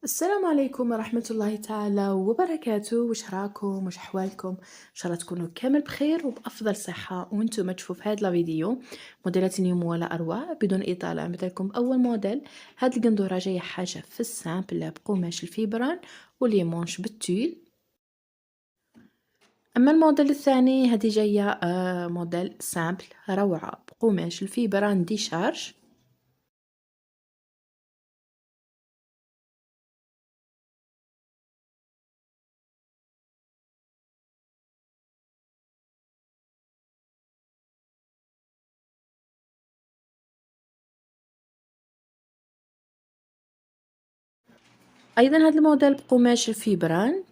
السلام عليكم ورحمة الله تعالى وبركاته. وش راكم وش أحوالكم؟ إن شاء الله تكونوا كامل بخير وبأفضل صحة وانتم تشوفوا في هذا الفيديو موديلات اليوم ولا أروع بدون إطالة. مثل لكم أول موديل، هاد القندورة جاية حاجة في السامبل بقماش الفيبران واللي مونش بالتيل. أما الموديل الثاني هذه جاية موديل سامبل روعة بقماش الفيبران دي شارج. أيضا هذا الموديل بقماش الفيبران.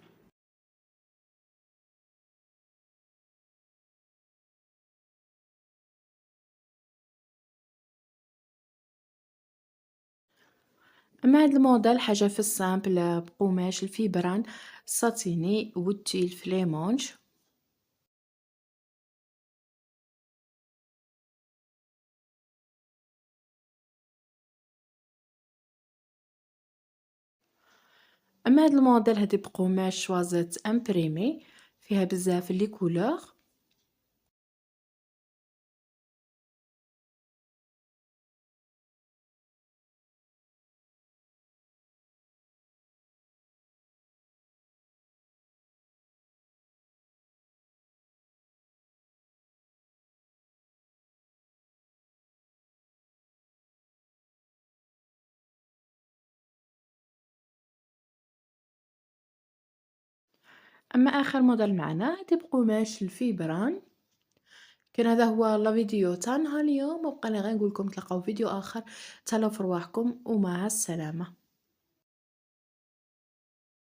أما هاد الموديل حاجة في السامبل بقماش الفيبران ساتيني والتيل فليمونج. أما هاد الموديل هادي بقماش شوازيت امبريمي فيها بزاف لي كولور. أما آخر موديل معنا هادي بقماش الفيبران. كان هذا هو الفيديو تاع نهار اليوم، وبقى لي غير نقولكم تلقاو فيديو آخر. تهلاو في رواحكم ومع السلامة.